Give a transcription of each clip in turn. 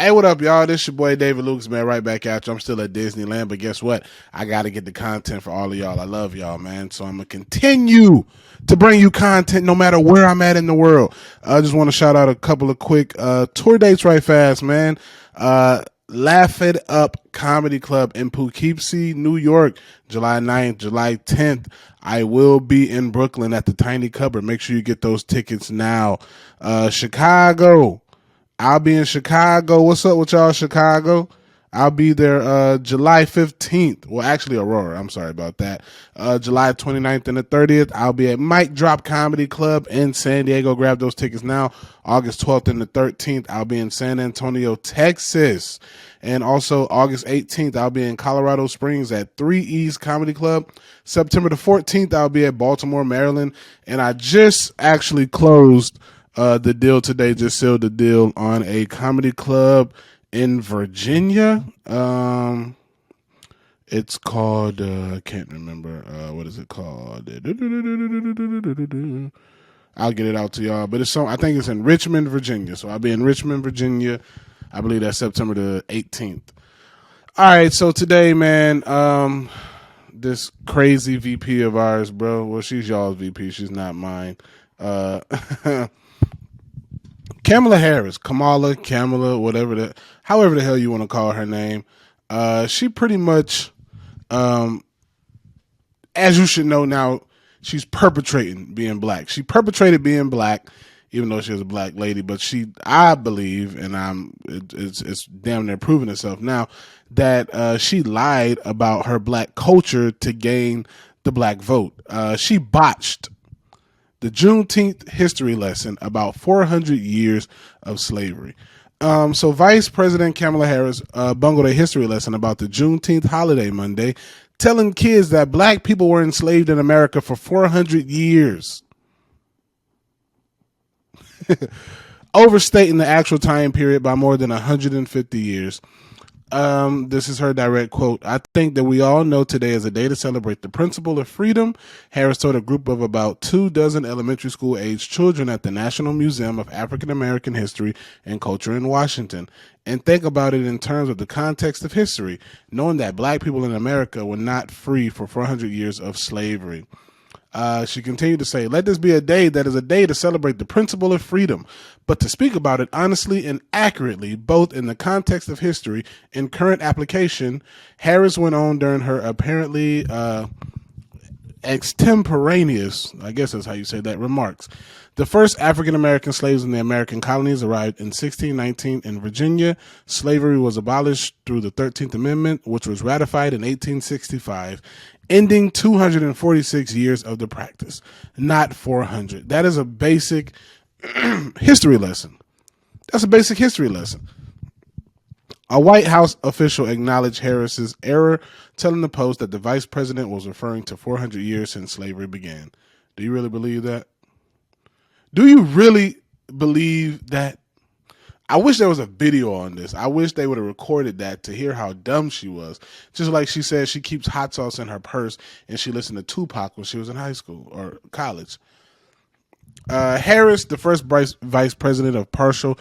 Hey, what up, y'all? This your boy David Lucas, man. Right back at you. I'm still at Disneyland, but guess what? I got to get the content for all of y'all. I love y'all, man. So I'm going to continue to bring you content no matter where I'm at in the world. I just want to shout out a couple of quick tour dates right fast, man. Laugh It Up Comedy Club in Poughkeepsie, New York, July 9th, July 10th. I will be in Brooklyn at the Tiny Cupboard. Make sure you get those tickets now. Chicago. I'll be in Chicago. What's up with y'all, Chicago? I'll be there July 15th. Well, actually, Aurora. I'm sorry about that. July 29th and the 30th, I'll be at Mic Drop Comedy Club in San Diego. Grab those tickets now. August 12th and the 13th, I'll be in San Antonio, Texas. And also August 18th, I'll be in Colorado Springs at 3 East Comedy Club. September the 14th, I'll be at Baltimore, Maryland. And I just actually closed the deal today, just sealed the deal on a comedy club in Virginia. It's called, I can't remember, what is it called? I'll get it out to y'all, but I think it's in Richmond, Virginia. So I'll be in Richmond, Virginia. I believe that's September the 18th. All right, so today, man, this crazy VP of ours, bro. Well, she's y'all's VP. She's not mine. Kamala Harris, Kamala, whatever however the hell you want to call her name. She pretty much, as you should know now, she's perpetrating being black. She perpetrated being black, even though she was a black lady. But I believe, and it's damn near proving itself now, that she lied about her black culture to gain the black vote. She botched the Juneteenth history lesson about 400 years of slavery. So Vice President Kamala Harris bungled a history lesson about the Juneteenth holiday Monday, telling kids that black people were enslaved in America for 400 years. Overstating the actual time period by more than 150 years. This is her direct quote. I think that we all know today is a day to celebrate the principle of freedom. Harris told a group of about 24 elementary school age children at the National Museum of African American History and Culture in Washington. And think about it in terms of the context of history, knowing that black people in America were not free for 400 years of slavery. She continued to say, let this be a day that is a day to celebrate the principle of freedom, but to speak about it honestly and accurately, both in the context of history and current application. Harris went on during her apparently extemporaneous, I guess that's how you say that, remarks. The first African-American slaves in the American colonies arrived in 1619 in Virginia. Slavery was abolished through the 13th Amendment, which was ratified in 1865, ending 246 years of the practice, not 400. That is a basic history lesson. That's a basic history lesson. A White House official acknowledged Harris's error, telling the Post that the vice president was referring to 400 years since slavery began. Do you really believe that? Do you really believe that? I wish there was a video on this. I wish they would have recorded that to hear how dumb she was. Just like she said, she keeps hot sauce in her purse and she listened to Tupac when she was in high school or college. Harris, the first vice president of partial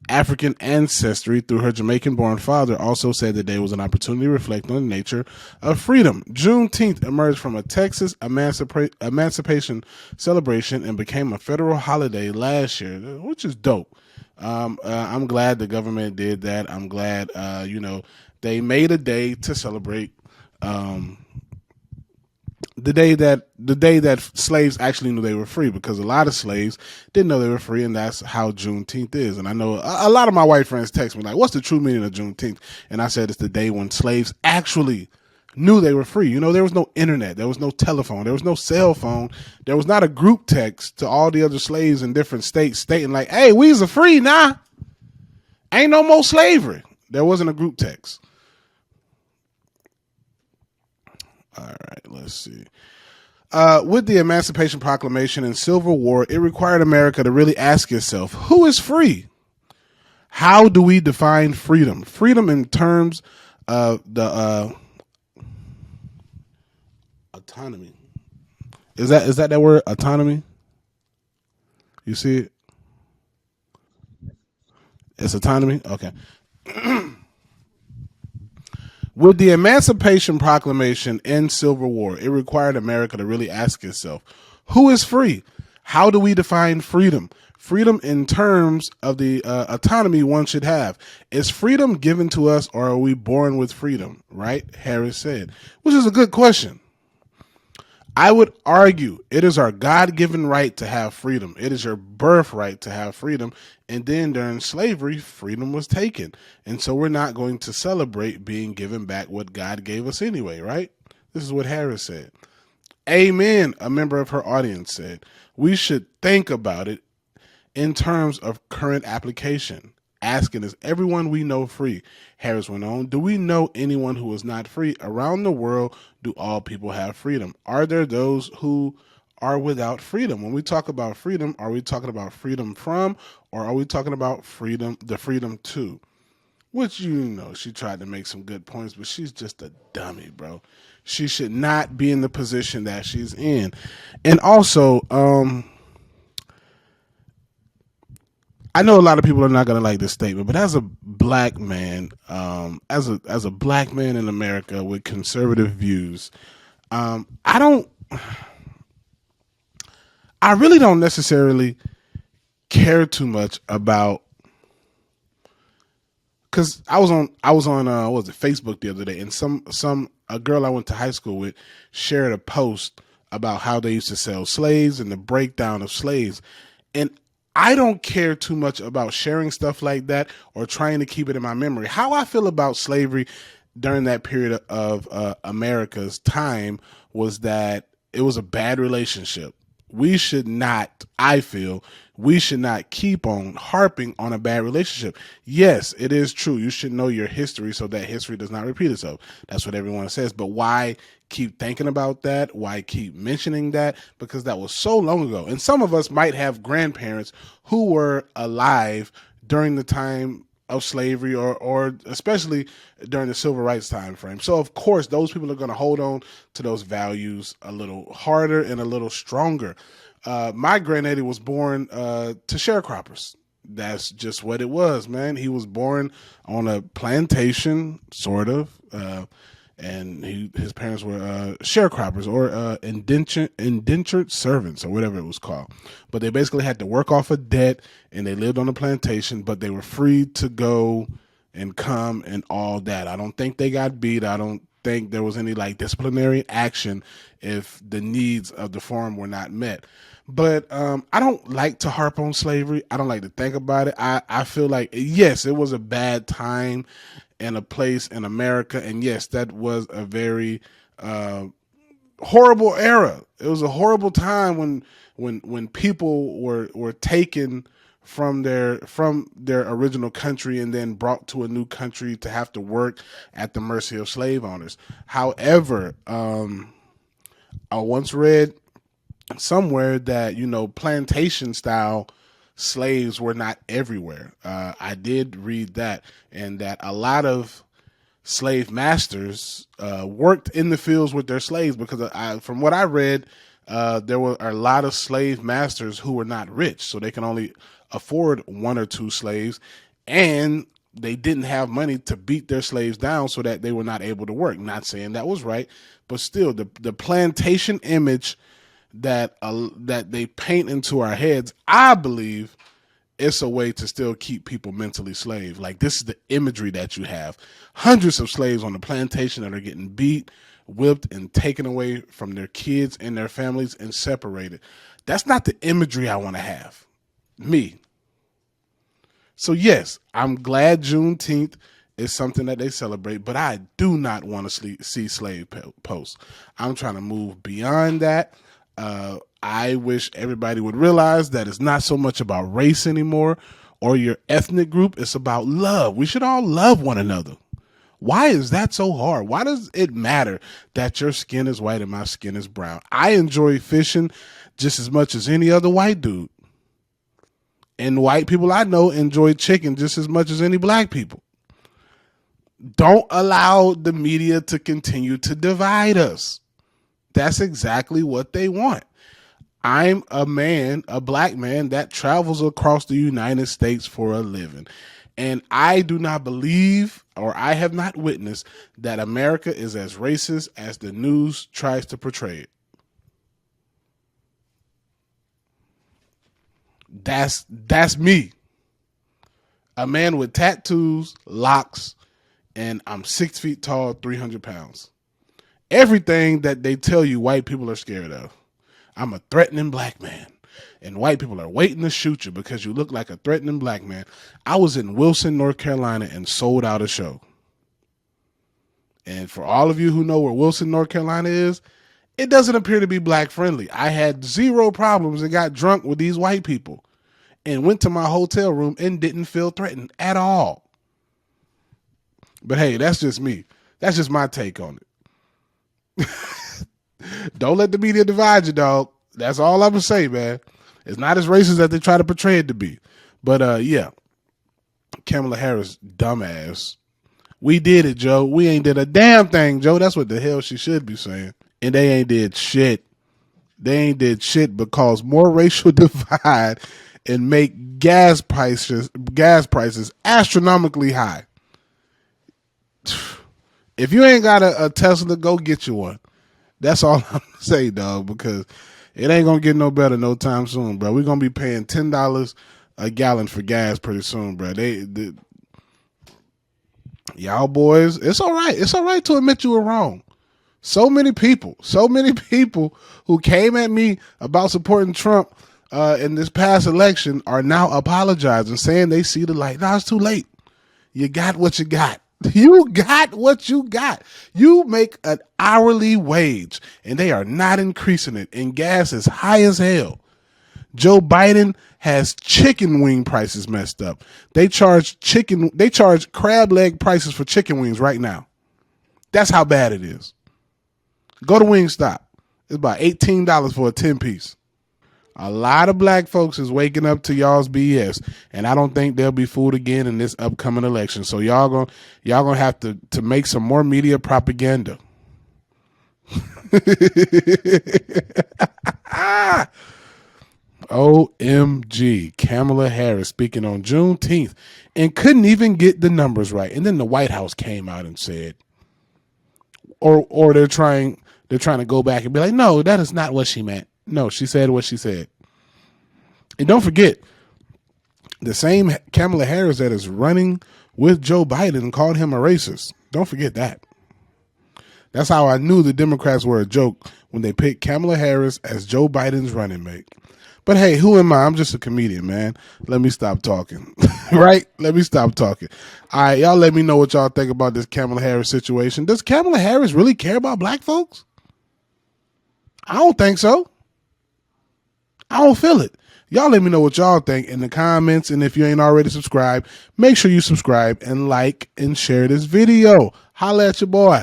African ancestry through her Jamaican-born father, also said the day was an opportunity to reflect on the nature of freedom. Juneteenth emerged from a Texas emancipation celebration and became a federal holiday last year, which is dope. I'm glad the government did that. I'm glad, they made a day to celebrate the day that slaves actually knew they were free, because a lot of slaves didn't know they were free, and that's how Juneteenth is. And I know a lot of my white friends text me like, what's the true meaning of Juneteenth? And I said it's the day when slaves actually knew they were free. There was no internet, there was no telephone, there was no cell phone, there was not a group text to all the other slaves in different states stating like, hey, we's are free now. Ain't no more slavery. There wasn't a group text. All right, let's see. With the Emancipation Proclamation and Civil War, it required America to really ask itself, who is free? How do we define freedom? Freedom in terms of the autonomy. Is that word, autonomy? You see it? It's autonomy? Okay. With the Emancipation Proclamation and Civil War, it required America to really ask itself, who is free? How do we define freedom? Freedom in terms of the autonomy one should have. Is freedom given to us, or are we born with freedom? Right? Harris said, which is a good question. I would argue it is our God-given right to have freedom. It is your birthright to have freedom. And then during slavery, freedom was taken. And so we're not going to celebrate being given back what God gave us anyway, right? This is what Harris said. Amen, a member of her audience said. We should think about it in terms of current application. Asking, is everyone we know free? Harris went on, do we know anyone who is not free? Around the world, do all people have freedom? Are there those who are without freedom? When we talk about freedom, are we talking about freedom from, or are we talking about freedom, the freedom to? Which, you know, she tried to make some good points, but she's just a dummy, bro. She should not be in the position that she's in. And also, I know a lot of people are not going to like this statement, but as a black man, as a black man in America with conservative views, I really don't necessarily care too much about, because I was on what was it, Facebook the other day, and a girl I went to high school with shared a post about how they used to sell slaves and the breakdown of slaves, and I don't care too much about sharing stuff like that or trying to keep it in my memory. How I feel about slavery during that period of America's time was that it was a bad relationship. We should not, I feel, we should not keep on harping on a bad relationship. Yes, it is true. You should know your history so that history does not repeat itself. That's what everyone says. But why keep thinking about that? Why keep mentioning that? Because that was so long ago. And some of us might have grandparents who were alive during the time of slavery or especially during the civil rights time frame. So of course those people are going to hold on to those values a little harder and a little stronger. My granddaddy was born to sharecroppers. That's just what it was, man. He was born on a plantation, sort of, and his parents were sharecroppers or indentured servants or whatever it was called. But they basically had to work off a debt, and they lived on a plantation, but they were free to go and come and all that. I don't think they got beat. I don't think there was any like disciplinary action if the needs of the farm were not met. But I don't like to harp on slavery. I don't like to think about it. I feel like, yes, it was a bad time and a place in America. And yes, that was a very horrible era. It was a horrible time when people were taken from their original country and then brought to a new country to have to work at the mercy of slave owners. However, I once read somewhere that, you know, plantation style slaves were not everywhere. I did read that, and that a lot of slave masters worked in the fields with their slaves, because from what I read, there were a lot of slave masters who were not rich, so they can only afford one or two slaves, and they didn't have money to beat their slaves down so that they were not able to work. Not saying that was right, but still, the plantation image that they paint into our heads, I believe it's a way to still keep people mentally slave. Like, this is the imagery that you have. Hundreds of slaves on the plantation that are getting beat, whipped, and taken away from their kids and their families and separated. That's not the imagery I want to have. Me. So yes, I'm glad Juneteenth is something that they celebrate, but I do not want to see slave posts. I'm trying to move beyond that. I wish everybody would realize that it's not so much about race anymore or your ethnic group. It's about love. We should all love one another. Why is that so hard? Why does it matter that your skin is white and my skin is brown? I enjoy fishing just as much as any other white dude. And white people I know enjoy chicken just as much as any black people. Don't allow the media to continue to divide us. That's exactly what they want. I'm a man, a black man that travels across the United States for a living. And I do not believe, or I have not witnessed, that America is as racist as the news tries to portray it. That's me. A man with tattoos, locks, and I'm 6 feet tall, 300 pounds. Everything that they tell you white people are scared of. I'm a threatening black man. And white people are waiting to shoot you because you look like a threatening black man. I was in Wilson, North Carolina, and sold out a show. And for all of you who know where Wilson, North Carolina is, it doesn't appear to be black friendly. I had zero problems and got drunk with these white people and went to my hotel room and didn't feel threatened at all. But hey, that's just me. That's just my take on it. Don't let the media divide you, dog. That's all I'm going to say, man. It's not as racist as they try to portray it to be. But, yeah. Kamala Harris, dumbass. We did it, Joe. We ain't did a damn thing, Joe. That's what the hell she should be saying. And they ain't did shit. They ain't did shit but cause more racial divide and make gas prices astronomically high. If you ain't got a Tesla, go get you one. That's all I'm going to say, dog, because it ain't going to get no better no time soon, bro. We're going to be paying $10 a gallon for gas pretty soon, bro. Y'all boys, it's all right. It's all right to admit you were wrong. So many people who came at me about supporting Trump in this past election are now apologizing, saying they see the light. No, it's too late. You got what you got. You got what you got. You make an hourly wage, and they are not increasing it, and gas is high as hell. Joe Biden has chicken wing prices messed up. They charge crab leg prices for chicken wings right now. That's how bad it is. Go to Wingstop. It's about $18 for a 10-piece. A lot of black folks is waking up to y'all's BS, and I don't think they'll be fooled again in this upcoming election. So y'all gonna have to make some more media propaganda. OMG, Kamala Harris speaking on Juneteenth and couldn't even get the numbers right. And then the White House came out and said, or they're trying to go back and be like, no, that is not what she meant. No, she said what she said. And don't forget, the same Kamala Harris that is running with Joe Biden called him a racist. Don't forget that. That's how I knew the Democrats were a joke when they picked Kamala Harris as Joe Biden's running mate. But hey, who am I? I'm just a comedian, man. Let me stop talking. Right? Let me stop talking. All right, y'all let me know what y'all think about this Kamala Harris situation. Does Kamala Harris really care about black folks? I don't think so. I don't feel it. Y'all let me know what y'all think in the comments. And if you ain't already subscribed, make sure you subscribe and like and share this video. Holla at your boy.